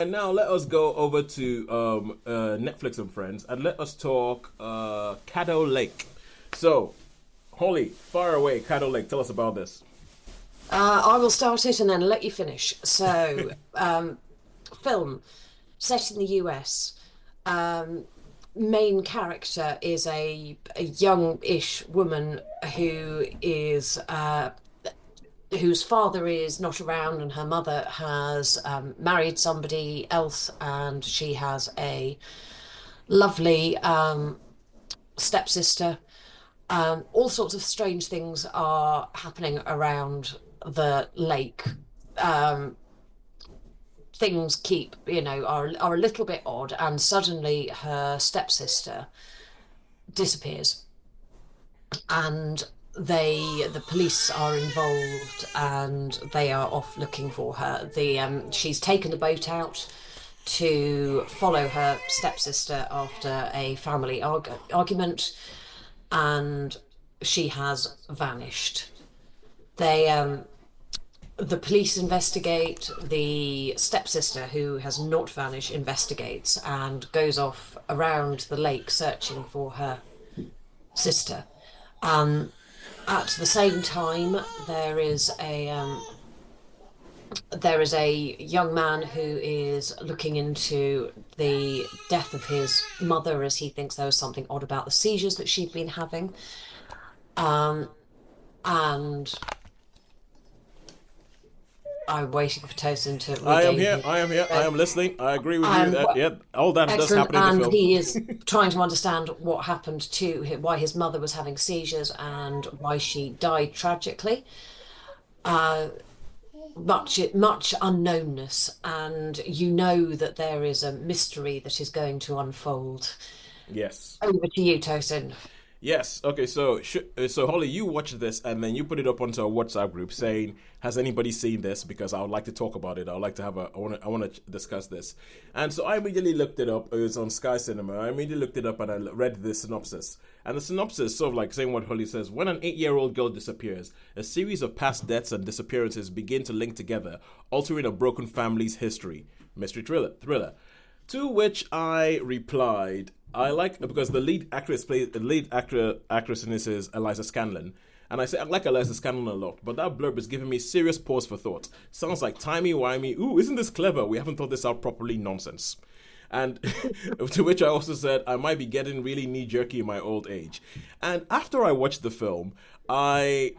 And now let us go over to Netflix and Friends, and let us talk Caddo Lake. So, Holly, far away, Caddo Lake. Tell us about this. I will start it and then let you finish. So, film set in the US. Um, Main character is a young-ish woman whose father is not around, and her mother has married somebody else, and she has a lovely stepsister. All sorts of strange things are happening around the lake. Um, Things are a little bit odd, and suddenly her stepsister disappears, and the police are involved, and they are off looking for her. The She's taken the boat out to follow her stepsister after a family argument, and she has vanished. They The police investigate. The stepsister, who has not vanished, investigates and goes off around the lake searching for her sister. Um, at the same time, there is a young man who is looking into the death of his mother, as he thinks there was something odd about the seizures that she'd been having. Um, and I'm waiting for Tosin to I am regain here. his. I am here. I uh, am listening. I agree with you. And That yeah, all that does excellent. happen in the And film. he is trying to understand what happened to him, why his mother was having seizures and why she died tragically. Uh, much unknownness, and you know that there is a mystery that is going to unfold. Yes. Over to you, Tosin. Yes. Okay. So Holly, you watched this and then you put it up onto a WhatsApp group saying, "Has anybody seen this? Because I would like to talk about it. I would like to have a. I want to discuss this." And so I immediately looked it up. It was on Sky Cinema. I immediately looked it up and I read the synopsis. And the synopsis, sort of like saying what Holly says: when an 8-year-old girl disappears, a series of past deaths and disappearances begin to link together, altering a broken family's history. Mystery thriller. To which I replied, I like because the lead actress in this is Eliza Scanlon. And I say I like Eliza Scanlon a lot, but that blurb is giving me serious pause for thought. Sounds like timey-wimey, ooh, isn't this clever? We haven't thought this out properly nonsense. And to which I also said I might be getting really knee-jerky in my old age. And after I watched the film, I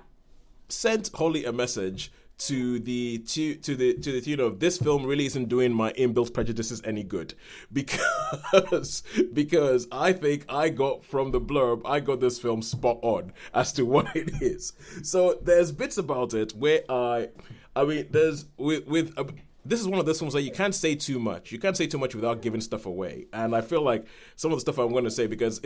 sent Holly a message to the tune of this film really isn't doing my inbuilt prejudices any good because because I think I got this film spot on as to what it is. So there's bits about it where I mean there's with this is one of those films where you can't say too much. You can't say too much without giving stuff away. And I feel like some of the stuff I'm going to say because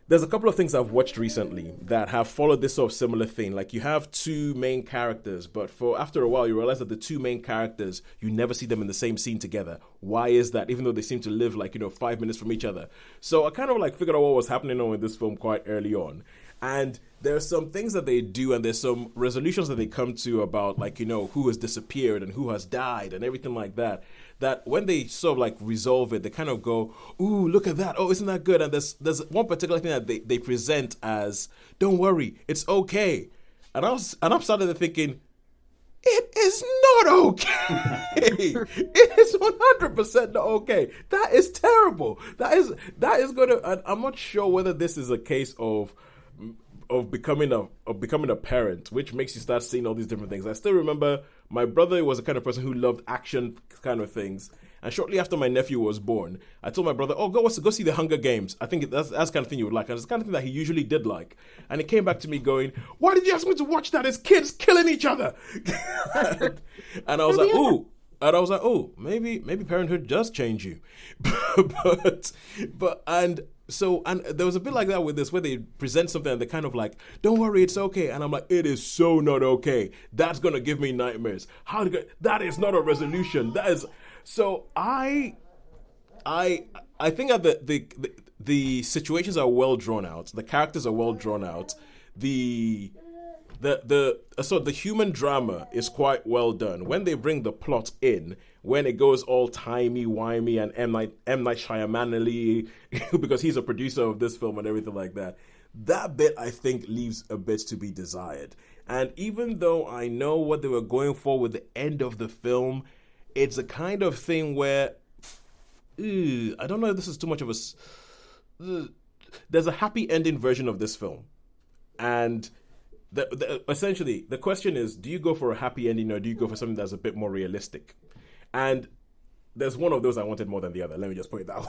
there's a couple of things I've watched recently that have followed this sort of similar thing. Like you have two main characters, but for after a while you realize that the two main characters you never see them in the same scene together. Why is that? Even though they seem to live like 5 minutes from each other. So I kind of like figured out what was happening on in this film quite early on, and there are some things that they do, and there's some resolutions that they come to about like who has disappeared and who has died and everything like that. That when they sort of like resolve it, they kind of go, "Ooh, look at that! Oh, isn't that good?" And there's one particular thing that they present as, "Don't worry, it's okay." And I'm started thinking, it is not okay. It is 100% not okay. That is terrible. That is going to. And I'm not sure whether this is a case of becoming a parent, which makes you start seeing all these different things. I still remember my brother was the kind of person who loved action kind of things. And shortly after my nephew was born, I told my brother, "Oh, go see the Hunger Games. I think that's the kind of thing you would like." And it's the kind of thing that he usually did like. And he came back to me going, "Why did you ask me to watch that? It's kids killing each other." and I was like, "Ooh." And I was like, "Oh, maybe parenthood does change you," but and so and there was a bit like that with this where they present something and they kind of like, "Don't worry, it's okay," and I'm like, "It is so not okay. That's gonna give me nightmares. That is not a resolution. That is." So I think that the situations are well drawn out, the characters are well drawn out, the the human drama is quite well done. When they bring the plot in, when it goes all timey-wimey and M. Night Shyamalan-y, because he's a producer of this film and everything like that, that bit, I think, leaves a bit to be desired. And even though I know what they were going for with the end of the film, it's a kind of thing where, I don't know if this is too much of a... There's a happy ending version of this film. And essentially, the question is, do you go for a happy ending or do you go for something that's a bit more realistic? And there's one of those I wanted more than the other. Let me just put it that way.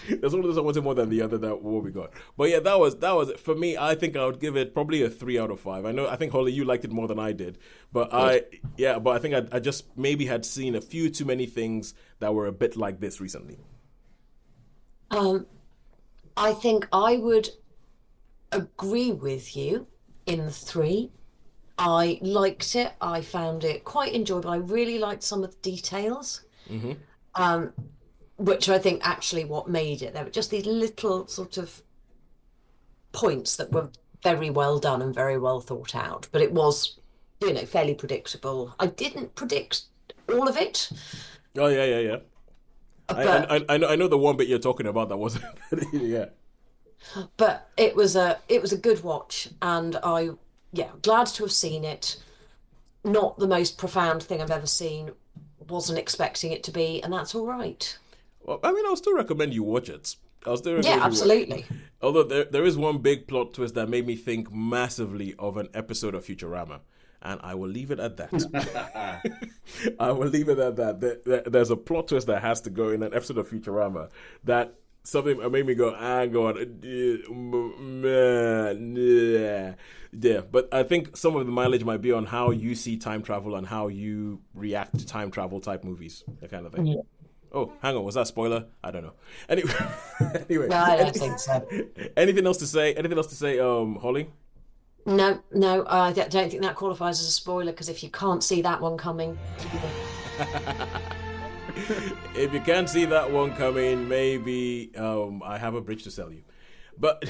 There's one of those I wanted more than the other. That what we got. But yeah, that was it. For me, I think I would give it probably a 3 out of 5. I think Holly, you liked it more than I did. But I think I just maybe had seen a few too many things that were a bit like this recently. I think I would agree with you in 3. I liked it. I found it quite enjoyable. I really liked some of the details, which I think actually what made it. There were just these little sort of points that were very well done and very well thought out. But it was, fairly predictable. I didn't predict all of it. Oh yeah. But, I know the one bit you're talking about that wasn't. Yeah. But it was a good watch, and glad to have seen it. Not the most profound thing I've ever seen. Wasn't expecting it to be, and that's all right. Well, I mean, I'll still recommend you watch it. Yeah, absolutely. Although there is one big plot twist that made me think massively of an episode of Futurama. And I will leave it at that. I will leave it at that. There's a plot twist that has to go in an episode of Futurama that something made me go, hang on. Yeah. But I think some of the mileage might be on how you see time travel and how you react to time travel type movies, that kind of thing. Yeah. Oh, hang on. Was that a spoiler? I don't know. Anyway. No, I don't think so. Anything else to say? Holly? No, I don't think that qualifies as a spoiler, because if you can't see that one coming... If you can't see that one coming, maybe I have a bridge to sell you. But